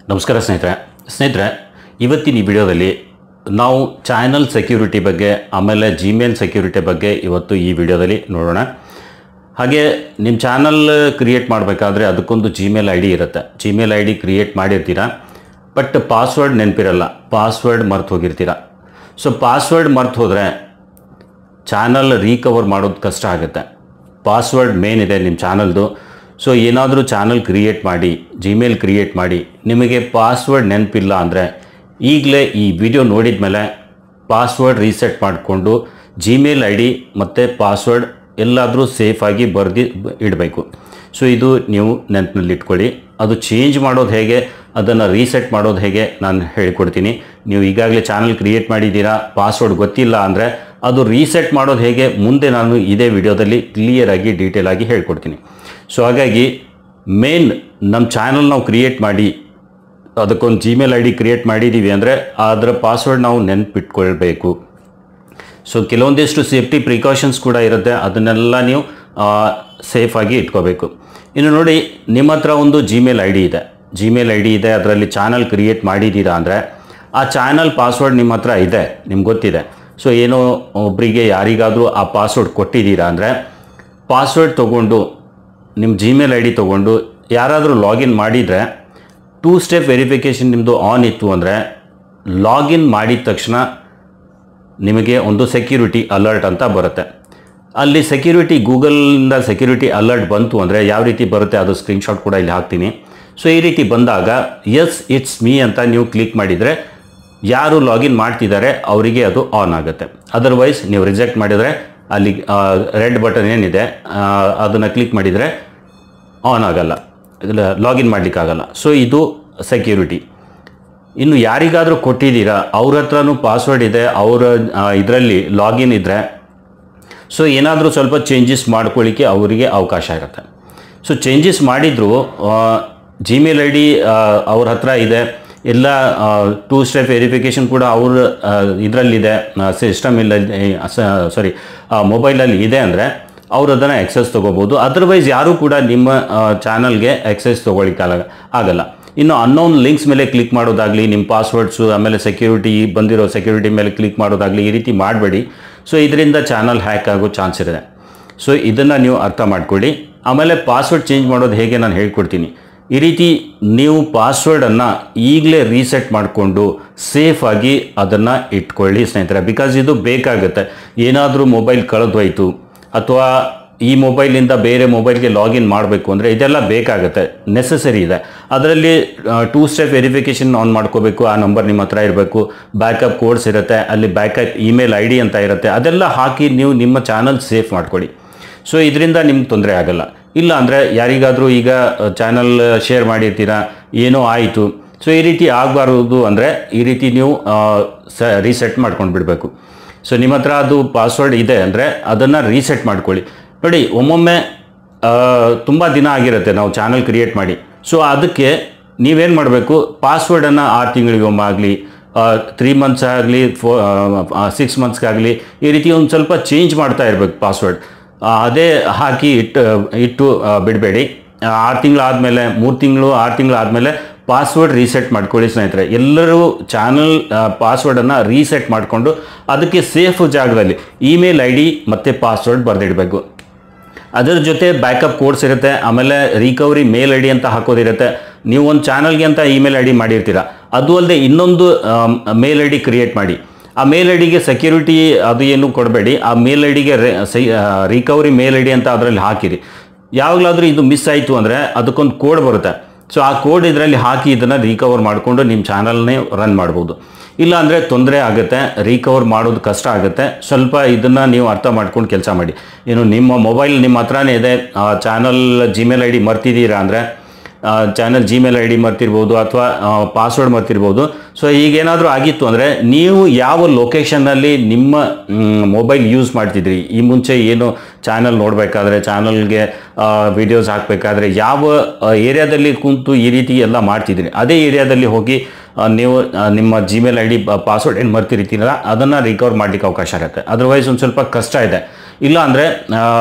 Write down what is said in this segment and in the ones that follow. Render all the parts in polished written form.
ನಮಸ್ಕಾರ ಸ್ನೇಹಿತರೆ ಇವತ್ತಿನ ಈ ವಿಡಿಯೋದಲ್ಲಿ ನಾವು ಚಾನಲ್ ಸೆಕ್ಯೂರಿಟಿ ಬಗ್ಗೆ ಆಮೇಲೆ ಜಿಮೇಲ್ ಸೆಕ್ಯೂರಿಟಿ ಬಗ್ಗೆ ಇವತ್ತು ಈ ವಿಡಿಯೋದಲ್ಲಿ ನೋಡೋಣ. ಹಾಗೆ ನಿಮ್ಮ ಚಾನಲ್ ಕ್ರಿಯೇಟ್ ಮಾಡಬೇಕಾದ್ರೆ ಅದಕ್ಕೊಂದು ಜಿಮೇಲ್ ಐ ಡಿ ಇರುತ್ತೆ. ಜಿಮೇಲ್ ಐ ಡಿ ಕ್ರಿಯೇಟ್ ಮಾಡಿರ್ತೀರಾ, ಬಟ್ ಪಾಸ್ವರ್ಡ್ ನೆನಪಿರಲ್ಲ, ಪಾಸ್ವರ್ಡ್ ಮರ್ತು ಹೋಗಿರ್ತೀರ. ಸೊ ಪಾಸ್ವರ್ಡ್ ಮರ್ತು ಹೋದರೆ ಚಾನಲ್ ರೀಕವರ್ ಮಾಡೋದು ಕಷ್ಟ ಆಗುತ್ತೆ. ಪಾಸ್ವರ್ಡ್ ಮೇನ್ ಇದೆ ನಿಮ್ಮ ಚಾನಲ್ದು. ಸೊ ಏನಾದರೂ ಚಾನಲ್ ಕ್ರಿಯೇಟ್ ಮಾಡಿ, ಜಿಮೇಲ್ ಕ್ರಿಯೇಟ್ ಮಾಡಿ, ನಿಮಗೆ ಪಾಸ್ವರ್ಡ್ ನೆನಪಿಲ್ಲ ಅಂದರೆ ಈಗಲೇ ಈ ವಿಡಿಯೋ ನೋಡಿದ ಮೇಲೆ ಪಾಸ್ವರ್ಡ್ ರೀಸೆಟ್ ಮಾಡಿಕೊಂಡು ಜಿಮೇಲ್ ಐ ಡಿ ಮತ್ತು ಪಾಸ್ವರ್ಡ್ ಎಲ್ಲಾದರೂ ಸೇಫಾಗಿ ಬರೆದು ಇಡಬೇಕು. ಸೊ ಇದು ನೀವು ನೆನಪಿನಲ್ಲಿ ಇಟ್ಕೊಳ್ಳಿ. ಅದು ಚೇಂಜ್ ಮಾಡೋದು ಹೇಗೆ, ಅದನ್ನು ರೀಸೆಟ್ ಮಾಡೋದು ಹೇಗೆ ನಾನು ಹೇಳಿಕೊಡ್ತೀನಿ. ನೀವು ಈಗಾಗಲೇ ಚಾನಲ್ ಕ್ರಿಯೇಟ್ ಮಾಡಿದ್ದೀರಾ, ಪಾಸ್ವರ್ಡ್ ಗೊತ್ತಿಲ್ಲ ಅಂದರೆ ಅದು ರೀಸೆಟ್ ಮಾಡೋದು ಹೇಗೆ ಮುಂದೆ ನಾನು ಇದೇ ವಿಡಿಯೋದಲ್ಲಿ ಕ್ಲಿಯರಾಗಿ ಡೀಟೇಲಾಗಿ ಹೇಳ್ಕೊಡ್ತೀನಿ. ಸೊ ಹಾಗಾಗಿ ಮೇನ್ ನಮ್ಮ ಚಾನಲ್ ನಾವು ಕ್ರಿಯೇಟ್ ಮಾಡಿ ಅದಕ್ಕೊಂದು ಜಿಮೇಲ್ ಐ ಡಿ ಕ್ರಿಯೇಟ್ ಮಾಡಿದ್ದೀವಿ ಅಂದರೆ ಅದರ ಪಾಸ್ವರ್ಡ್ ನಾವು ನೆನಪಿಟ್ಕೊಳ್ಬೇಕು. ಸೊ ಕೆಲವೊಂದಿಷ್ಟು ಸೇಫ್ಟಿ ಪ್ರಿಕಾಷನ್ಸ್ ಕೂಡ ಇರುತ್ತೆ, ಅದನ್ನೆಲ್ಲ ನೀವು ಸೇಫಾಗಿ ಇಟ್ಕೋಬೇಕು. ಇನ್ನು ನೋಡಿ, ನಿಮ್ಮ ಹತ್ರ ಒಂದು ಜಿಮೇಲ್ ಐ ಡಿ ಇದೆ, ಅದರಲ್ಲಿ ಚಾನಲ್ ಕ್ರಿಯೇಟ್ ಮಾಡಿದ್ದೀರಾ ಅಂದರೆ ಆ ಚಾನಲ್ ಪಾಸ್ವರ್ಡ್ ನಿಮ್ಮ ಹತ್ರ ಇದೆ, ನಿಮ್ಗೆ ಗೊತ್ತಿದೆ. ಸೊ ಏನೋ ಒಬ್ಬರಿಗೆ ಯಾರಿಗಾದರೂ ಆ ಪಾಸ್ವರ್ಡ್ ಕೊಟ್ಟಿದ್ದೀರಾ ಅಂದರೆ ಪಾಸ್ವರ್ಡ್ ತೊಗೊಂಡು ನಿಮ್ಮ ಜಿಮೇಲ್ ಐ ಡಿ ತೊಗೊಂಡು ಯಾರಾದರೂ ಲಾಗಿನ್ ಮಾಡಿದರೆ 2 ಸ್ಟೆಪ್ ವೆರಿಫಿಕೇಷನ್ ನಿಮ್ಮದು ಆನ್ ಇತ್ತು ಅಂದರೆ ಲಾಗಿನ್ ಮಾಡಿದ ತಕ್ಷಣ ನಿಮಗೆ ಒಂದು ಸೆಕ್ಯೂರಿಟಿ ಅಲರ್ಟ್ ಅಂತ ಬರುತ್ತೆ. ಅಲ್ಲಿ ಸೆಕ್ಯೂರಿಟಿ ಗೂಗಲಿಂದ ಸೆಕ್ಯೂರಿಟಿ ಅಲರ್ಟ್ ಬಂತು ಅಂದರೆ ಯಾವ ರೀತಿ ಬರುತ್ತೆ ಅದು ಸ್ಕ್ರೀನ್ಶಾಟ್ ಕೂಡ ಇಲ್ಲಿ ಹಾಕ್ತೀನಿ. ಸೊ ಈ ರೀತಿ ಬಂದಾಗ ಎಸ್ ಇಟ್ಸ್ ಮೀ ಅಂತ ನೀವು ಕ್ಲಿಕ್ ಮಾಡಿದರೆ ಯಾರು ಲಾಗಿನ್ ಮಾಡ್ತಿದ್ದಾರೆ ಅವರಿಗೆ ಅದು ಆನ್ ಆಗುತ್ತೆ. ಅದರ್ವೈಸ್ ನೀವು ರಿಜೆಕ್ಟ್ ಮಾಡಿದರೆ ಅಲ್ಲಿ ರೆಡ್ ಬಟನ್ ಏನಿದೆ ಅದನ್ನು ಕ್ಲಿಕ್ ಮಾಡಿದರೆ ಆನ್ ಆಗಲ್ಲ, ಲಾಗಿನ್ ಮಾಡಲಿಕ್ಕಾಗಲ್ಲ. ಸೊ ಇದು ಸೆಕ್ಯೂರಿಟಿ. ಇನ್ನು ಯಾರಿಗಾದರೂ ಕೊಟ್ಟಿದ್ದೀರಾ ಅವ್ರ ಹತ್ರನೂ ಪಾಸ್ವರ್ಡ್ ಇದೆ, ಅವರ ಇದರಲ್ಲಿ ಲಾಗಿನ್ ಇದ್ದರೆ ಸೊ ಏನಾದರೂ ಸ್ವಲ್ಪ ಚೇಂಜಸ್ ಮಾಡ್ಕೊಳ್ಳಿಕ್ಕೆ ಅವರಿಗೆ ಅವಕಾಶ ಇರುತ್ತೆ. ಸೊ ಚೇಂಜಸ್ ಮಾಡಿದರೂ ಜಿಮೇಲ್ ಐ ಡಿ ಅವ್ರ ಹತ್ರ ಇದೆ, ಎಲ್ಲ 2 ಸ್ಟೆಪ್ ವೆರಿಫಿಕೇಷನ್ ಕೂಡ ಅವ್ರ ಇದರಲ್ಲಿದೆ, ಮೊಬೈಲಲ್ಲಿ ಇದೆ ಅಂದರೆ ಅವರು ಅದನ್ನು ಎಕ್ಸೆಸ್ ತೊಗೋಬೋದು. ಅದರ್ವೈಸ್ ಯಾರೂ ಕೂಡ ನಿಮ್ಮ ಚಾನಲ್ಗೆ ಎಕ್ಸೆಸ್ ಆಗಲ್ಲ. ಇನ್ನು ಅನ್ನೋನ್ ಲಿಂಕ್ಸ್ ಮೇಲೆ ಕ್ಲಿಕ್ ಮಾಡೋದಾಗಲಿ, ನಿಮ್ಮ ಪಾಸ್ವರ್ಡ್ಸು ಆಮೇಲೆ ಬಂದಿರೋ ಸೆಕ್ಯೂರಿಟಿ ಮೇಲೆ ಕ್ಲಿಕ್ ಮಾಡೋದಾಗಲಿ ಈ ರೀತಿ ಮಾಡಬೇಡಿ. ಸೊ ಇದರಿಂದ ಚಾನಲ್ ಹ್ಯಾಕ್ ಆಗೋ ಚಾನ್ಸ್ ಇದೆ. ಸೊ ಇದನ್ನು ನೀವು ಅರ್ಥ ಮಾಡ್ಕೊಳ್ಳಿ. ಆಮೇಲೆ ಪಾಸ್ವರ್ಡ್ ಚೇಂಜ್ ಮಾಡೋದು ಹೇಗೆ ನಾನು ಹೇಳ್ಕೊಡ್ತೀನಿ. ಈ ರೀತಿ ನೀವು ಪಾಸ್ವರ್ಡನ್ನು ಈಗಲೇ ರೀಸೆಟ್ ಮಾಡಿಕೊಂಡು ಸೇಫಾಗಿ ಅದನ್ನು ಇಟ್ಕೊಳ್ಳಿ ಸ್ನೇಹಿತರೆ. ಬಿಕಾಸ್ ಇದು ಬೇಕಾಗುತ್ತೆ. ಏನಾದರೂ ಮೊಬೈಲ್ ಕಳೆದೋಯ್ತು ಅಥವಾ ಈ ಮೊಬೈಲಿಂದ ಬೇರೆ ಮೊಬೈಲ್ಗೆ ಲಾಗಿನ್ ಮಾಡಬೇಕು ಅಂದರೆ ಇದೆಲ್ಲ ಬೇಕಾಗುತ್ತೆ, ನೆಸಸರಿ ಇದೆ. ಅದರಲ್ಲಿ 2 ಸ್ಟೆಪ್ ವೆರಿಫಿಕೇಷನ್ ಆನ್ ಮಾಡ್ಕೋಬೇಕು, ಆ ನಂಬರ್ ನಿಮ್ಮ ಹತ್ರ ಇರಬೇಕು, ಬ್ಯಾಕಪ್ ಕೋಡ್ಸ್ ಇರುತ್ತೆ, ಅಲ್ಲಿ ಬ್ಯಾಕಪ್ ಇಮೇಲ್ ಐ ಡಿ ಅಂತ ಇರುತ್ತೆ, ಅದೆಲ್ಲ ಹಾಕಿ ನೀವು ನಿಮ್ಮ ಚಾನಲ್ ಸೇಫ್ ಮಾಡ್ಕೊಳ್ಳಿ. ಸೊ ಇದರಿಂದ ನಿಮ್ಗೆ ತೊಂದರೆ ಆಗಲ್ಲ. ಇಲ್ಲ ಅಂದರೆ ಯಾರಿಗಾದರೂ ಈಗ ಚಾನಲ್ ಶೇರ್ ಮಾಡಿರ್ತೀರಾ, ಏನೋ ಆಯಿತು, ಸೊ ಈ ರೀತಿ ಆಗಬಾರ್ದು ಅಂದರೆ ಈ ರೀತಿ ನೀವು ರೀಸೆಟ್ ಮಾಡ್ಕೊಂಡು ಬಿಡಬೇಕು. ಸೊ ನಿಮ್ಮ ಹತ್ರ ಅದು ಪಾಸ್ವರ್ಡ್ ಇದೆ ಅಂದರೆ ಅದನ್ನು ರೀಸೆಟ್ ಮಾಡ್ಕೊಳ್ಳಿ. ನೋಡಿ, ಒಮ್ಮೊಮ್ಮೆ ತುಂಬ ದಿನ ಆಗಿರುತ್ತೆ ನಾವು ಚಾನಲ್ ಕ್ರಿಯೇಟ್ ಮಾಡಿ. ಸೊ ಅದಕ್ಕೆ ನೀವೇನು ಮಾಡಬೇಕು, ಪಾಸ್ವರ್ಡನ್ನು 6 ತಿಂಗಳಿಗೊಮ್ಮೆ ಆಗಲಿ, 3 ಮಂತ್ಸ್ ಆಗಲಿ, 6 ಮಂತ್ಸ್ಗಾಗಲಿ ಈ ರೀತಿ ಒಂದು ಸ್ವಲ್ಪ ಚೇಂಜ್ ಮಾಡ್ತಾ ಇರಬೇಕು ಪಾಸ್ವರ್ಡ್. ಅದೇ ಹಾಕಿ ಇಟ್ಟು ಬಿಡಬೇಡಿ. 6 ತಿಂಗಳಾದಮೇಲೆ, 3 ತಿಂಗಳು 6 ತಿಂಗಳಾದಮೇಲೆ ಪಾಸ್ವರ್ಡ್ ರೀಸೆಟ್ ಮಾಡ್ಕೊಳ್ಳಿ ಸ್ನೇಹಿತರೆ. ಎಲ್ಲರೂ ಚಾನಲ್ ಪಾಸ್ವರ್ಡನ್ನು ರೀಸೆಟ್ ಮಾಡಿಕೊಂಡು ಅದಕ್ಕೆ ಸೇಫ್ ಜಾಗದಲ್ಲಿ ಇಮೇಲ್ ಐ ಡಿ ಮತ್ತು ಪಾಸ್ವರ್ಡ್ ಬರೆದಿಡಬೇಕು. ಅದರ ಜೊತೆ ಬ್ಯಾಕಪ್ ಕೋಡ್ಸ್ ಇರುತ್ತೆ, ಆಮೇಲೆ ರಿಕವರಿ ಮೇಲ್ ಐ ಡಿ ಅಂತ ಹಾಕೋದಿರುತ್ತೆ. ನೀವು ಒಂದು ಚಾನಲ್ಗೆ ಅಂತ ಇಮೇಲ್ ಐ ಡಿ ಮಾಡಿರ್ತೀರ, ಅದು ಅಲ್ಲದೆ ಇನ್ನೊಂದು ಮೇಲ್ ಐ ಡಿ ಕ್ರಿಯೇಟ್ ಮಾಡಿ. ಆ ಮೇಲ್ ಐ ಡಿಗೆ ಸೆಕ್ಯೂರಿಟಿ ಅದು ಏನು ಕೊಡಬೇಡಿ, ಆ ಮೇಲ್ ಐ ಡಿಗೆ ರಿಕವರಿ ಮೇಲ್ ಐ ಡಿ ಅಂತ ಅದರಲ್ಲಿ ಹಾಕಿರಿ. ಯಾವಾಗಲಾದರೂ ಇದು ಮಿಸ್ ಆಯಿತು ಅಂದರೆ ಅದಕ್ಕೊಂದು ಕೋಡ್ ಬರುತ್ತೆ. ಸೊ ಆ ಕೋಡ್ ಇದರಲ್ಲಿ ಹಾಕಿ ಇದನ್ನು ರಿಕವರ್ ಮಾಡಿಕೊಂಡು ನಿಮ್ಮ ಚಾನಲ್ನೇ ರನ್ ಮಾಡ್ಬೋದು. ಇಲ್ಲ ಅಂದರೆ ತೊಂದರೆ ಆಗುತ್ತೆ, ರಿಕವರ್ ಮಾಡೋದು ಕಷ್ಟ ಆಗುತ್ತೆ. ಸ್ವಲ್ಪ ಇದನ್ನು ನೀವು ಅರ್ಥ ಮಾಡ್ಕೊಂಡು ಕೆಲಸ ಮಾಡಿ. ಏನು ನಿಮ್ಮ ಮೊಬೈಲ್ ನಿಮ್ಮ ಹತ್ರನೇ ಇದೆ, ಚಾನಲ್ ಜಿಮೇಲ್ ಐ ಡಿ ಮರ್ತಿದ್ದೀರಾ ಅಂದರೆ ಚಾನಲ್ ಜಿಮೇಲ್ ಐ ಡಿ ಮರ್ತಿರ್ಬೋದು ಅಥವಾ ಪಾಸ್ವರ್ಡ್ ಮರ್ತಿರ್ಬೋದು. ಸೊ ಈಗೇನಾದರೂ ಆಗಿತ್ತು ಅಂದರೆ ನೀವು ಯಾವ ಲೊಕೇಶನ್ನಲ್ಲಿ ನಿಮ್ಮ ಮೊಬೈಲ್ ಯೂಸ್ ಮಾಡ್ತಿದ್ರಿ, ಈ ಮುಂಚೆ ಏನು ಚಾನಲ್ ನೋಡಬೇಕಾದ್ರೆ, ಚಾನಲ್ಗೆ ವಿಡಿಯೋಸ್ ಹಾಕಬೇಕಾದ್ರೆ ಯಾವ ಏರಿಯಾದಲ್ಲಿ ಕುಂತು ಈ ರೀತಿ ಎಲ್ಲ ಮಾಡ್ತಿದ್ರಿ, ಅದೇ ಏರಿಯಾದಲ್ಲಿ ಹೋಗಿ ನೀವು ನಿಮ್ಮ ಜಿಮೇಲ್ ಐ ಡಿ ಪಾಸ್ವರ್ಡ್ ಏನು ಮರ್ತಿರ್ತೀರಲ್ಲ ಅದನ್ನು ರಿಕವರ್ ಮಾಡಲಿಕ್ಕೆ ಅವಕಾಶ ಇರುತ್ತೆ. ಅದರ್ವೈಸ್ ಒಂದು ಸ್ವಲ್ಪ ಕಷ್ಟ ಇದೆ. ಇಲ್ಲ ಅಂದರೆ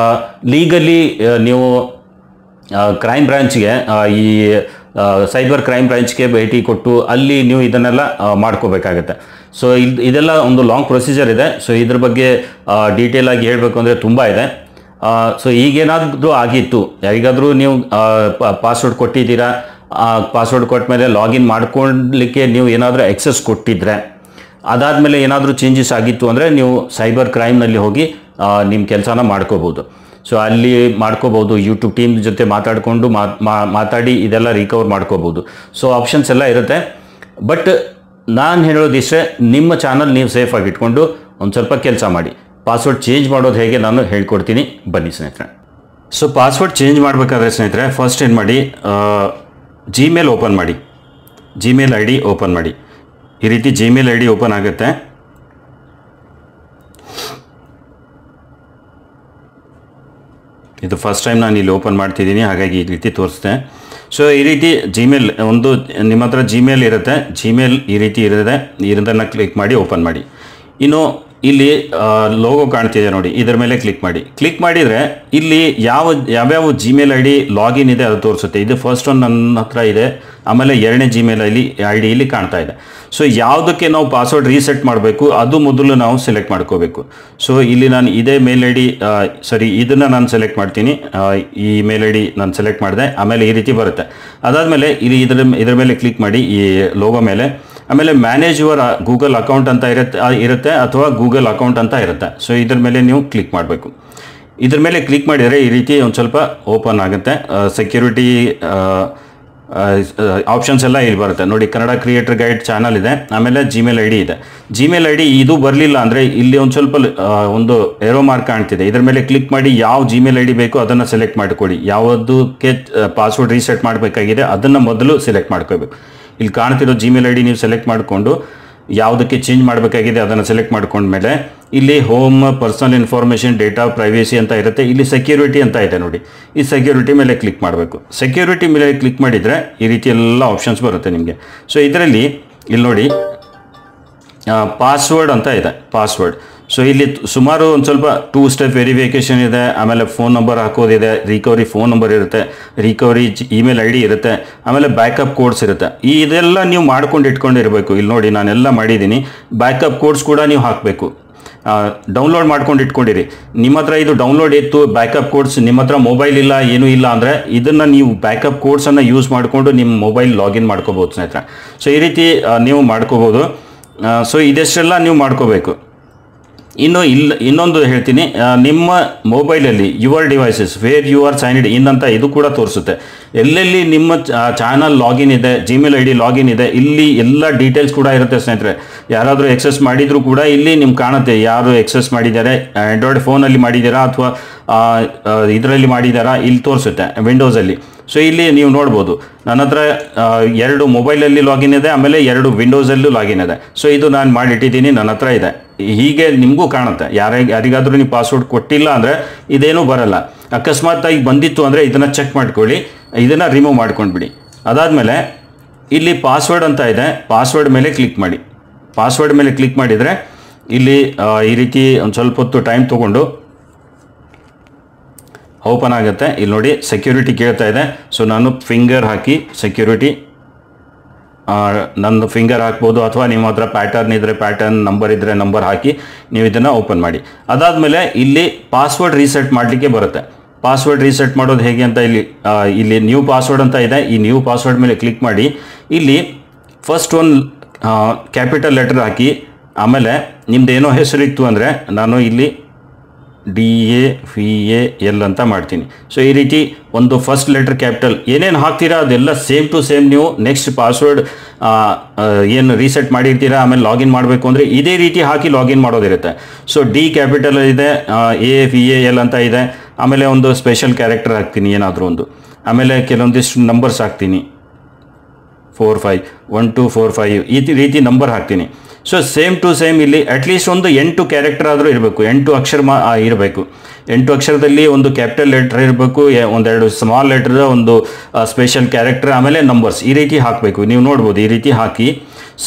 ಲೀಗಲಿ ನೀವು ಕ್ರೈಮ್ ಬ್ರಾಂಚ್ಗೆ ಈ ಸೈಬರ್ ಕ್ರೈಮ್ ಬ್ರಾಂಚ್ಗೆ ಭೇಟಿ ಕೊಟ್ಟು ಅಲ್ಲಿ ನೀವು ಇದನ್ನೆಲ್ಲ ಮಾಡ್ಕೋಬೇಕಾಗತ್ತೆ. ಸೊ ಇದೆಲ್ಲ ಒಂದು ಲಾಂಗ್ ಪ್ರೊಸೀಜರ್ ಇದೆ. ಸೊ ಇದ್ರ ಬಗ್ಗೆ ಡೀಟೇಲ್ ಆಗಿ ಹೇಳಬೇಕು ಅಂದರೆ ತುಂಬ ಇದೆ. ಸೊ ಈಗೇನಾದರೂ ಆಗಿತ್ತು, ಯಾರಿಗಾದರೂ ನೀವು ಪಾಸ್ವರ್ಡ್ ಕೊಟ್ಟಿದ್ದೀರಾ, ಪಾಸ್ವರ್ಡ್ ಕೊಟ್ಟ ಮೇಲೆ ಲಾಗಿನ್ ಮಾಡ್ಕೊಳ್ಳಿಕ್ಕೆ ನೀವು ಏನಾದರೂ ಎಕ್ಸೆಸ್ ಕೊಟ್ಟಿದ್ರೆ, ಅದಾದಮೇಲೆ ಏನಾದರೂ ಚೇಂಜಸ್ ಆಗಿತ್ತು ಅಂದರೆ ನೀವು ಸೈಬರ್ ಕ್ರೈಮ್ನಲ್ಲಿ ಹೋಗಿ ನಿಮ್ಮ ಕೆಲಸನ ಮಾಡ್ಕೋಬೋದು. ಸೊ ಅಲ್ಲಿ ಮಾಡ್ಕೋಬೋದು, ಯೂಟ್ಯೂಬ್ ಟೀಮ್ ಜೊತೆ ಮಾತಾಡಿಕೊಂಡು ಮಾತಾಡಿ ಇದೆಲ್ಲ ರಿಕವರ್ ಮಾಡ್ಕೋಬೋದು. ಸೊ ಆಪ್ಷನ್ಸ್ ಎಲ್ಲ ಇರುತ್ತೆ. ಬಟ್ ನಾನು ಹೇಳೋದಿಷ್ಟೇ, ನಿಮ್ಮ ಚಾನಲ್ ನೀವು ಸೇಫಾಗಿ ಇಟ್ಕೊಂಡು ಒಂದು ಸ್ವಲ್ಪ ಕೆಲಸ ಮಾಡಿ. ಪಾಸ್ವರ್ಡ್ ಚೇಂಜ್ ಮಾಡೋದು ಹೇಗೆ ನಾನು ಹೇಳ್ಕೊಡ್ತೀನಿ, ಬನ್ನಿ ಸ್ನೇಹಿತರೆ. ಸೊ ಪಾಸ್ವರ್ಡ್ ಚೇಂಜ್ ಮಾಡಬೇಕಾದ್ರೆ ಸ್ನೇಹಿತರೆ, ಫಸ್ಟ್ ಏನು ಮಾಡಿ, ಜಿಮೇಲ್ ಓಪನ್ ಮಾಡಿ. ಜಿಮೇಲ್ ಐ ಡಿ ಓಪನ್ ಮಾಡಿ. ಈ ರೀತಿ ಜಿಮೇಲ್ ಐ ಡಿ ಓಪನ್ ಆಗುತ್ತೆ. ಇದು ಫಸ್ಟ್ ಟೈಮ್ ನಾನು ಇಲ್ಲಿ ಓಪನ್ ಮಾಡ್ತಿದ್ದೀನಿ, ಹಾಗಾಗಿ ಈ ರೀತಿ ತೋರಿಸ್ತೆ. ಸೊ ಈ ರೀತಿ ಜಿಮೇಲ್ ಒಂದು ನಿಮ್ಮ ಹತ್ರ ಜಿಮೇಲ್ ಇರುತ್ತೆ. ಜಿಮೇಲ್ ಈ ರೀತಿ ಇರುತ್ತೆ. ಇದನ್ನು ಕ್ಲಿಕ್ ಮಾಡಿ ಓಪನ್ ಮಾಡಿ. ಇನ್ನು ಇಲ್ಲಿ ಲೋಗೋ ಕಾಣ್ತಿದೆ ನೋಡಿ, ಇದರ ಮೇಲೆ ಕ್ಲಿಕ್ ಮಾಡಿ. ಕ್ಲಿಕ್ ಮಾಡಿದರೆ ಇಲ್ಲಿ ಯಾವ್ಯಾವ ಜಿಮೇಲ್ ಐ ಡಿ ಲಾಗಿನ್ ಇದೆ ಅದು ತೋರಿಸುತ್ತೆ. ಇದು ಫಸ್ಟ್ ಒನ್ ನನ್ನ ಹತ್ರ ಇದೆ, ಆಮೇಲೆ ಎರಡನೇ ಜಿಮೇಲ್ ಐ ಡಿ ಇಲ್ಲಿ ಕಾಣ್ತಾ ಇದೆ. ಸೊ ಯಾವುದಕ್ಕೆ ನಾವು ಪಾಸ್ವರ್ಡ್ ರೀಸೆಟ್ ಮಾಡಬೇಕು ಅದು ಮೊದಲು ನಾವು ಸೆಲೆಕ್ಟ್ ಮಾಡ್ಕೋಬೇಕು. ಸೊ ಇಲ್ಲಿ ನಾನು ಇದೇ ಮೇಲ್ ಐ ಡಿ ಇದನ್ನು ನಾನು ಸೆಲೆಕ್ಟ್ ಮಾಡ್ತೀನಿ. ಈ ಮೇಲ್ ಐ ಡಿ ನಾನು ಸೆಲೆಕ್ಟ್ ಮಾಡಿದೆ. ಆಮೇಲೆ ಈ ರೀತಿ ಬರುತ್ತೆ. ಅದಾದಮೇಲೆ ಇಲ್ಲಿ ಇದರ ಮೇಲೆ ಕ್ಲಿಕ್ ಮಾಡಿ, ಈ ಲೋಗೋ ಮೇಲೆ. ಆಮೇಲೆ ಮ್ಯಾನೇಜ್ ಯುವರ್ ಗೂಗಲ್ ಅಕೌಂಟ್ ಅಂತ ಇರುತ್ತೆ ಅಥವಾ ಗೂಗಲ್ ಅಕೌಂಟ್ ಅಂತ ಇರುತ್ತೆ. ಸೊ ಇದ್ರ ಮೇಲೆ ನೀವು ಕ್ಲಿಕ್ ಮಾಡಬೇಕು. ಇದ್ರ ಮೇಲೆ ಕ್ಲಿಕ್ ಮಾಡಿದರೆ ಈ ರೀತಿ ಒಂದು ಸ್ವಲ್ಪ ಓಪನ್ ಆಗುತ್ತೆ. ಸೆಕ್ಯೂರಿಟಿ ಆಪ್ಷನ್ಸ್ ಎಲ್ಲ ಇಲ್ಲಿ ಬರುತ್ತೆ ನೋಡಿ. ಕನ್ನಡ ಕ್ರಿಯೇಟರ್ ಗೈಡ್ ಚಾನಲ್ ಇದೆ, ಆಮೇಲೆ ಜಿಮೇಲ್ ಐ ಡಿ ಇದೆ. ಜಿಮೇಲ್ ಐ ಡಿ ಇದು ಬರಲಿಲ್ಲ ಅಂದರೆ ಇಲ್ಲಿ ಒಂದು ಸ್ವಲ್ಪ ಒಂದು ಏರೋ ಮಾರ್ಕ್ ಕಾಣ್ತಿದೆ. ಇದರ ಮೇಲೆ ಕ್ಲಿಕ್ ಮಾಡಿ ಯಾವ ಜಿಮೇಲ್ ಐ ಡಿ ಬೇಕೋ ಅದನ್ನು ಸೆಲೆಕ್ಟ್ ಮಾಡಿಕೊಡಿ. ಯಾವುದಕ್ಕೆ ಪಾಸ್ವರ್ಡ್ ರೀಸೆಟ್ ಮಾಡಬೇಕಾಗಿದೆ ಅದನ್ನು ಮೊದಲು ಸೆಲೆಕ್ಟ್ ಮಾಡ್ಕೋಬೇಕು. ಇಲ್ಲಿ ಕಾಣ್ತಿರೋ ಜಿಮೇಲ್ ಐ ಡಿ ನೀವು ಸೆಲೆಕ್ಟ್ ಮಾಡಿಕೊಂಡು ಯಾವುದಕ್ಕೆ ಚೇಂಜ್ ಮಾಡಬೇಕಾಗಿದೆ ಅದನ್ನು ಸೆಲೆಕ್ಟ್ ಮಾಡ್ಕೊಂಡ್ಮೇಲೆ ಇಲ್ಲಿ home, personal information, data privacy ಅಂತ ಇರುತ್ತೆ. ಇಲ್ಲಿ ಸೆಕ್ಯೂರಿಟಿ ಅಂತ ಇದೆ ನೋಡಿ. ಈ ಸೆಕ್ಯೂರಿಟಿ ಮೇಲೆ ಕ್ಲಿಕ್ ಮಾಡಬೇಕು. ಸೆಕ್ಯೂರಿಟಿ ಮೇಲೆ ಕ್ಲಿಕ್ ಮಾಡಿದರೆ ಈ ರೀತಿ ಎಲ್ಲ ಆಪ್ಷನ್ಸ್ ಬರುತ್ತೆ ನಿಮಗೆ. ಸೊ ಇದರಲ್ಲಿ ಇಲ್ಲಿ ನೋಡಿ ಪಾಸ್ವರ್ಡ್ ಅಂತ ಇದೆ, ಪಾಸ್ವರ್ಡ್. ಸೊ ಇಲ್ಲಿ ಸುಮಾರು ಒಂದು ಸ್ವಲ್ಪ 2 ಸ್ಟೆಪ್ ವೆರಿಫಿಕೇಷನ್ ಇದೆ. ಆಮೇಲೆ ಫೋನ್ ನಂಬರ್ ಹಾಕೋದಿದೆ, ರಿಕವರಿ ಫೋನ್ ನಂಬರ್ ಇರುತ್ತೆ, ರಿಕವರಿ ಇಮೇಲ್ ಐ ಡಿ ಇರುತ್ತೆ, ಆಮೇಲೆ ಬ್ಯಾಕಪ್ ಕೋಡ್ಸ್ ಇರುತ್ತೆ. ಇದೆಲ್ಲ ನೀವು ಮಾಡ್ಕೊಂಡು ಇಟ್ಕೊಂಡಿರಬೇಕು. ಇಲ್ಲಿ ನೋಡಿ ನಾನೆಲ್ಲ ಮಾಡಿದ್ದೀನಿ. ಬ್ಯಾಕಪ್ ಕೋಡ್ಸ್ ಕೂಡ ನೀವು ಹಾಕಬೇಕು. ಡೌನ್ಲೋಡ್ ಮಾಡ್ಕೊಂಡು ಇಟ್ಕೊಂಡಿರಿ. ನಿಮ್ಮ ಹತ್ರ ಇದು ಡೌನ್ಲೋಡ್ ಇತ್ತು, ಬ್ಯಾಕಪ್ ಕೋಡ್ಸ್ ನಿಮ್ಮ ಹತ್ರ ಮೊಬೈಲ್ ಇಲ್ಲ, ಏನೂ ಇಲ್ಲ ಅಂದರೆ ಇದನ್ನು ನೀವು ಬ್ಯಾಕಪ್ ಕೋಡ್ಸನ್ನು ಯೂಸ್ ಮಾಡಿಕೊಂಡು ನಿಮ್ಮ ಮೊಬೈಲ್ ಲಾಗಿನ್ ಮಾಡ್ಕೋಬೋದು ಸ್ನೇಹಿತರೆ. ಸೊ ಈ ರೀತಿ ನೀವು ಮಾಡ್ಕೋಬೋದು. ಸೊ ಇದೆಷ್ಟೆಲ್ಲ ನೀವು ಮಾಡ್ಕೋಬೇಕು. ಇನ್ನೊಂದು ಹೇಳ್ತೀನಿ, ನಿಮ್ಮ ಮೊಬೈಲಲ್ಲಿ your devices where you are signed in ಅಂತ ಇದು ಕೂಡ ತೋರಿಸುತ್ತೆ. ಎಲ್ಲೆಲ್ಲಿ ನಿಮ್ಮ ಚಾನಲ್ ಲಾಗಿನ್ ಇದೆ, ಜಿಮೇಲ್ ಐ ಡಿ ಲಾಗಿನ್ ಇದೆ, ಇಲ್ಲಿ ಎಲ್ಲ ಡೀಟೇಲ್ಸ್ ಕೂಡ ಇರುತ್ತೆ ಸ್ನೇಹಿತರೆ. ಯಾರಾದರೂ ಎಕ್ಸೆಸ್ ಮಾಡಿದರೂ ಕೂಡ ಇಲ್ಲಿ ನಿಮ್ಗೆ ಕಾಣುತ್ತೆ ಯಾರು ಎಕ್ಸೆಸ್ ಮಾಡಿದ್ದಾರೆ. ಆ್ಯಂಡ್ರಾಯ್ಡ್ ಫೋನಲ್ಲಿ ಮಾಡಿದ್ದೀರಾ ಅಥವಾ ಇದರಲ್ಲಿ ಮಾಡಿದ್ದಾರಾ ಇಲ್ಲಿ ತೋರಿಸುತ್ತೆ ವಿಂಡೋಸಲ್ಲಿ. ಸೊ ಇಲ್ಲಿ ನೀವು ನೋಡ್ಬೋದು ನನ್ನ ಹತ್ರ 2 ಮೊಬೈಲಲ್ಲಿ ಲಾಗಿನ್ ಇದೆ, ಆಮೇಲೆ 2 ವಿಂಡೋಸಲ್ಲೂ ಲಾಗಿನ್ ಇದೆ. ಸೊ ಇದು ನಾನು ಮಾಡಿಟ್ಟಿದ್ದೀನಿ, ನನ್ನ ಹತ್ರ ಇದೆ. ಹೀಗೆ ನಿಮಗೂ ಕಾಣುತ್ತೆ. ಯಾರಿಗಾದರೂ ನೀವು ಪಾಸ್ವರ್ಡ್ ಕೊಟ್ಟಿಲ್ಲ ಅಂದರೆ ಇದೇನೂ ಬರಲ್ಲ. ಅಕಸ್ಮಾತ್ತಾಗಿ ಬಂದಿತ್ತು ಅಂದರೆ ಇದನ್ನು ಚೆಕ್ ಮಾಡ್ಕೊಳ್ಳಿ, ಇದನ್ನು ರಿಮೂವ್ ಮಾಡ್ಕೊಂಡ್ಬಿಡಿ. ಅದಾದಮೇಲೆ ಇಲ್ಲಿ ಪಾಸ್ವರ್ಡ್ ಅಂತ ಇದೆ, ಪಾಸ್ವರ್ಡ್ ಮೇಲೆ ಕ್ಲಿಕ್ ಮಾಡಿ. ಪಾಸ್ವರ್ಡ್ ಮೇಲೆ ಕ್ಲಿಕ್ ಮಾಡಿದರೆ ಇಲ್ಲಿ ಈ ರೀತಿ ಒಂದು ಸ್ವಲ್ಪ ಹೊತ್ತು ಟೈಮ್ ತೊಗೊಂಡು ಓಪನ್ ಆಗುತ್ತೆ. ಇಲ್ಲಿ ನೋಡಿ ಸೆಕ್ಯೂರಿಟಿ ಕೇಳ್ತಾ ಇದೆ. ಸೊ ನಾನು ಫಿಂಗರ್ ಹಾಕಿ ಸೆಕ್ಯೂರಿಟಿ, ನಂದು ಫಿಂಗರ್ ಹಾಕ್ಬೋದು ಅಥವಾ ನಿಮ್ಮ ಹತ್ರ ಪ್ಯಾಟರ್ನ್ ಇದ್ದರೆ ಪ್ಯಾಟರ್ನ್, ನಂಬರ್ ಇದ್ದರೆ ನಂಬರ್ ಹಾಕಿ ನೀವು ಇದನ್ನು ಓಪನ್ ಮಾಡಿ. ಅದಾದಮೇಲೆ ಇಲ್ಲಿ ಪಾಸ್ವರ್ಡ್ ರೀಸೆಟ್ ಮಾಡಲಿಕ್ಕೆ ಬರುತ್ತೆ. ಪಾಸ್ವರ್ಡ್ ರೀಸೆಟ್ ಮಾಡೋದು ಹೇಗೆ ಅಂತ ಇಲ್ಲಿ ನ್ಯೂ ಪಾಸ್ವರ್ಡ್ ಅಂತ ಇದೆ. ಈ ನ್ಯೂ ಪಾಸ್ವರ್ಡ್ ಮೇಲೆ ಕ್ಲಿಕ್ ಮಾಡಿ. ಇಲ್ಲಿ ಫಸ್ಟ್ ಒಂದು ಕ್ಯಾಪಿಟಲ್ ಲೆಟರ್ ಹಾಕಿ, ಆಮೇಲೆ ನಿಮ್ದು ಏನೋ ಹೆಸರಿತ್ತು ಅಂದರೆ ನಾನು ಇಲ್ಲಿ DAVAL ಅಂತ ಮಾಡ್ತೀನಿ. ಸೊ ಈ ರೀತಿ ಒಂದು ಫಸ್ಟ್ ಲೆಟರ್ ಕ್ಯಾಪಿಟಲ್ ಏನೇನು ಹಾಕ್ತೀರಾ ಅದೆಲ್ಲ ಸೇಮ್ ಟು ಸೇಮ್ ನೀವು ನೆಕ್ಸ್ಟ್ ಪಾಸ್ವರ್ಡ್ ಏನು ರೀಸೆಟ್ ಮಾಡಿರ್ತೀರಾ ಆಮೇಲೆ ಲಾಗಿನ್ ಮಾಡಬೇಕು ಅಂದರೆ ಇದೇ ರೀತಿ ಹಾಕಿ ಲಾಗಿನ್ ಮಾಡೋದಿರುತ್ತೆ. ಸೊ D ಕ್ಯಾಪಿಟಲ್ ಇದೆ, AVAL ಅಂತ ಇದೆ, ಆಮೇಲೆ ಒಂದು ಸ್ಪೆಷಲ್ ಕ್ಯಾರೆಕ್ಟರ್ ಹಾಕ್ತೀನಿ ಏನಾದರೂ ಒಂದು, ಆಮೇಲೆ ಕೆಲವೊಂದಿಷ್ಟು ನಂಬರ್ಸ್ ಹಾಕ್ತೀನಿ 4 5 1 2 4 5 ಈ ರೀತಿ ನಂಬರ್ ಹಾಕ್ತೀನಿ. ಸೊ ಸೇಮ್ ಟು ಸೇಮ್ ಇಲ್ಲಿ ಅಟ್ಲೀಸ್ಟ್ ಒಂದು 8 ಕ್ಯಾರೆಕ್ಟರ್ ಆದರೂ ಇರಬೇಕು, 8 ಅಕ್ಷರ ಇರಬೇಕು. 8 ಅಕ್ಷರದಲ್ಲಿ ಒಂದು ಕ್ಯಾಪಿಟಲ್ ಲೆಟರ್ ಇರಬೇಕು, ಒಂದೆರಡು ಸ್ಮಾಲ್ ಲೆಟರ್, ಒಂದು ಸ್ಪೆಷಲ್ ಕ್ಯಾರೆಕ್ಟರ್, ಆಮೇಲೆ ನಂಬರ್ಸ್ ಈ ರೀತಿ ಹಾಕಬೇಕು. ನೀವು ನೋಡ್ಬೋದು ಈ ರೀತಿ ಹಾಕಿ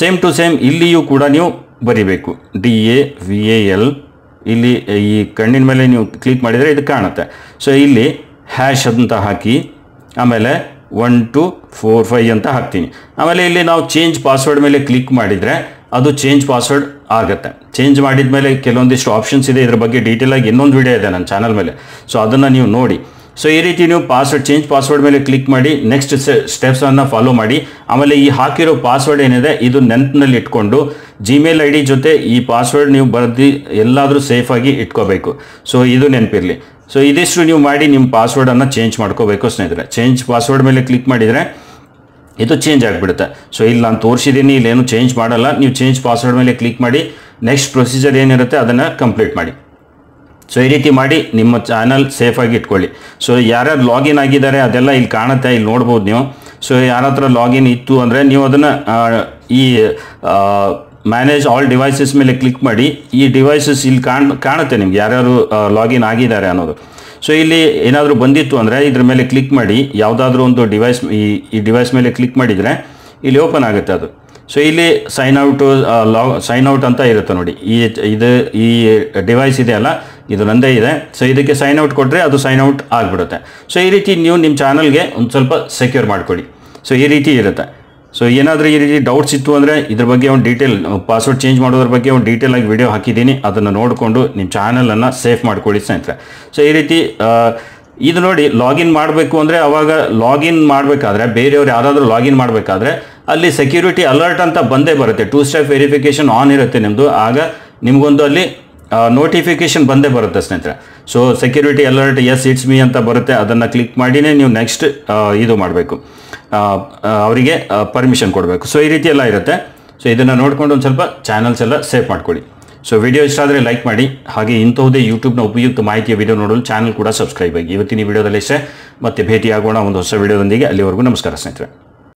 ಸೇಮ್ ಟು ಸೇಮ್ ಇಲ್ಲಿಯೂ ಕೂಡ ನೀವು ಬರಿಬೇಕು DAVAL. ಇಲ್ಲಿ ಈ ಕಣ್ಣಿನ ಮೇಲೆ ನೀವು ಕ್ಲಿಕ್ ಮಾಡಿದರೆ ಇದು ಕಾಣುತ್ತೆ. ಸೊ ಇಲ್ಲಿ ಹ್ಯಾಶ್ ಅಂತ ಹಾಕಿ, ಆಮೇಲೆ 1245 ಅಂತ ಹಾಕ್ತೀನಿ. ಆಮೇಲೆ ಇಲ್ಲಿ ನಾವು ಚೇಂಜ್ ಪಾಸ್ವರ್ಡ್ ಮೇಲೆ ಕ್ಲಿಕ್ ಮಾಡಿದರೆ ಅದು ಚೇಂಜ್ ಪಾಸ್ವರ್ಡ್ ಆಗುತ್ತೆ. ಚೇಂಜ್ ಮಾಡಿದ ಮೇಲೆ ಕೆಲವೊಂದಿಷ್ಟು ಆಪ್ಷನ್ಸ್ ಇದೆ, ಇದ್ರ ಬಗ್ಗೆ ಡೀಟೇಲ್ ಆಗಿ ಇನ್ನೊಂದು ವಿಡಿಯೋ ಇದೆ ನನ್ನ ಚಾನಲ್ ಮೇಲೆ, ಸೊ ಅದನ್ನು ನೀವು ನೋಡಿ. ಸೊ ಈ ರೀತಿ ನೀವು ಚೇಂಜ್ ಪಾಸ್ವರ್ಡ್ ಮೇಲೆ ಕ್ಲಿಕ್ ಮಾಡಿ ನೆಕ್ಸ್ಟ್ ಸ್ಟೆಪ್ಸನ್ನು ಫಾಲೋ ಮಾಡಿ. ಆಮೇಲೆ ಈ ಹಾಕಿರೋ ಪಾಸ್ವರ್ಡ್ ಏನಿದೆ ಇದು ನೆನಪಿನಲ್ಲಿ ಇಟ್ಕೊಂಡು ಜಿಮೇಲ್ ಐ ಡಿ ಜೊತೆ ಈ ಪಾಸ್ವರ್ಡ್ ನೀವು ಬರೆದು ಎಲ್ಲಾದರೂ ಸೇಫಾಗಿ ಇಟ್ಕೋಬೇಕು. ಸೊ ಇದು ನೆನಪಿರಲಿ. ಸೊ ಇದಿಷ್ಟು ನೀವು ಮಾಡಿ ನಿಮ್ಮ ಪಾಸ್ವರ್ಡನ್ನು ಚೇಂಜ್ ಮಾಡ್ಕೋಬೇಕು ಸ್ನೇಹಿತರೆ. ಚೇಂಜ್ ಪಾಸ್ವರ್ಡ್ ಮೇಲೆ ಕ್ಲಿಕ್ ಮಾಡಿದರೆ ಇದು ಚೇಂಜ್ ಆಗಿಬಿಡುತ್ತೆ. ಸೊ ಇಲ್ಲಿ ನಾನು ತೋರಿಸಿದ್ದೀನಿ, ಇಲ್ಲೇನು ಚೇಂಜ್ ಮಾಡಲ್ಲ. ನೀವು ಚೇಂಜ್ ಪಾಸ್ವರ್ಡ್ ಮೇಲೆ ಕ್ಲಿಕ್ ಮಾಡಿ ನೆಕ್ಸ್ಟ್ ಪ್ರೊಸೀಜರ್ ಏನಿರುತ್ತೆ ಅದನ್ನು ಕಂಪ್ಲೀಟ್ ಮಾಡಿ. ಸೊ ಈ ರೀತಿ ಮಾಡಿ ನಿಮ್ಮ ಚಾನಲ್ ಸೇಫಾಗಿ ಇಟ್ಕೊಳ್ಳಿ. ಸೊ ಯಾರ್ಯಾರು ಲಾಗಿನ್ ಆಗಿದ್ದಾರೆ ಅದೆಲ್ಲ ಇಲ್ಲಿ ಕಾಣುತ್ತೆ, ಇಲ್ಲಿ ನೋಡ್ಬೋದು ನೀವು. ಸೊ ಯಾರ ಹತ್ರ ಲಾಗಿನ್ ಇತ್ತು ಅಂದರೆ ನೀವು ಅದನ್ನು ಈ ಮ್ಯಾನೇಜ್ ಆಲ್ ಡಿವೈಸಸ್ ಮೇಲೆ ಕ್ಲಿಕ್ ಮಾಡಿ. ಈ ಡಿವೈಸಸ್ ಇಲ್ಲಿ ಕಾಣುತ್ತೆ ನಿಮ್ಗೆ ಯಾರ್ಯಾರು ಲಾಗಿನ್ ಆಗಿದ್ದಾರೆ ಅನ್ನೋದು. ಸೊ ಇಲ್ಲಿ ಏನಾದರೂ ಬಂದಿತ್ತು ಅಂದರೆ ಇದ್ರ ಮೇಲೆ ಕ್ಲಿಕ್ ಮಾಡಿ, ಯಾವುದಾದ್ರೂ ಒಂದು ಡಿವೈಸ್ ಈ ಡಿವೈಸ್ ಮೇಲೆ ಕ್ಲಿಕ್ ಮಾಡಿದರೆ ಇಲ್ಲಿ ಓಪನ್ ಆಗುತ್ತೆ ಅದು. ಸೊ ಇಲ್ಲಿ ಸೈನ್ ಔಟ್ ಅಂತ ಇರುತ್ತೆ ನೋಡಿ. ಈ ಡಿವೈಸ್ ಇದೆಯಲ್ಲ ಇದು ನಂದೇ ಇದೆ. ಸೊ ಇದಕ್ಕೆ ಸೈನ್ ಔಟ್ ಕೊಟ್ಟರೆ ಅದು ಸೈನ್ ಔಟ್ ಆಗಿಬಿಡುತ್ತೆ. ಸೊ ಈ ರೀತಿ ನೀವು ನಿಮ್ಮ ಚಾನಲ್ಗೆ ಒಂದು ಸ್ವಲ್ಪ ಸೆಕ್ಯೂರ್ ಮಾಡ್ಕೊಳ್ಳಿ. ಸೊ ಈ ರೀತಿ ಇರುತ್ತೆ. ಸೊ ಏನಾದರೂ ಈ ರೀತಿ ಡೌಟ್ಸ್ ಇತ್ತು ಅಂದರೆ ಇದ್ರ ಬಗ್ಗೆ ಒಂದು ಡೀಟೇಲ್ ಪಾಸ್ವರ್ಡ್ ಚೇಂಜ್ ಮಾಡೋದ್ರ ಬಗ್ಗೆ ಒಂದು ಡೀಟೇಲ್ ಆಗಿ ವಿಡಿಯೋ ಹಾಕಿದ್ದೀನಿ, ಅದನ್ನು ನೋಡಿಕೊಂಡು ನಿಮ್ಮ ಚಾನಲನ್ನು ಸೇಫ್ ಮಾಡ್ಕೊಳ್ಳಿ ಸ್ನೇಹಿತರೆ. ಸೊ ಈ ರೀತಿ ಇದು ನೋಡಿ, ಲಾಗಿನ್ ಮಾಡಬೇಕು ಅಂದರೆ ಅವಾಗ ಲಾಗಿನ್ ಮಾಡಬೇಕಾದ್ರೆ ಬೇರೆಯವ್ರು ಯಾರಾದರೂ ಲಾಗಿನ್ ಮಾಡಬೇಕಾದ್ರೆ ಅಲ್ಲಿ ಸೆಕ್ಯೂರಿಟಿ ಅಲರ್ಟ್ ಅಂತ ಬಂದೇ ಬರುತ್ತೆ. 2 ಸ್ಟೆಪ್ ವೆರಿಫಿಕೇಷನ್ ಆನ್ ಇರುತ್ತೆ ನಿಮ್ಮದು. ಆಗ ನಿಮಗೊಂದು ಅಲ್ಲಿ ನೋಟಿಫಿಕೇಷನ್ ಬಂದೇ ಬರುತ್ತೆ ಸ್ನೇಹಿತರೆ. So security alert yes it's me ಅಂತ ಬರುತ್ತೆ, ಅದನ್ನು ಕ್ಲಿಕ್ ಮಾಡಿನೇ ನೀವು ನೆಕ್ಸ್ಟ್ ಇದು ಮಾಡಬೇಕು, ಅವರಿಗೆ ಪರ್ಮಿಷನ್ ಕೊಡಬೇಕು. ಸೊ ಈ ರೀತಿ ಎಲ್ಲ ಇರುತ್ತೆ. ಸೊ ಇದನ್ನು ನೋಡಿಕೊಂಡು ಒಂದು ಸ್ವಲ್ಪ ಚಾನಲ್ಸ್ ಎಲ್ಲ ಸೇವ್ ಮಾಡ್ಕೊಳ್ಳಿ. ಸೊ ವಿಡಿಯೋ ಇಷ್ಟ ಆದರೆ ಲೈಕ್ ಮಾಡಿ. ಹಾಗೆ ಇಂಥವುದೇ ಯೂಟ್ಯೂಬ್ನ ಉಪಯುಕ್ತ ಮಾಹಿತಿಯ ವಿಡಿಯೋ ನೋಡಲು ಚಾನಲ್ ಕೂಡ ಸಬ್ಸ್ಕ್ರೈಬ್ ಆಗಿ. ಇವತ್ತಿನ ವಿಡಿಯೋದಲ್ಲಿ ಇಷ್ಟೇ, ಮತ್ತೆ ಭೇಟಿಯಾಗೋಣ ಒಂದು ಹೊಸ ವಿಡಿಯೋದೊಂದಿಗೆ. ಅಲ್ಲಿವರೆಗೂ ನಮಸ್ಕಾರ ಸ್ನೇಹಿತರೆ.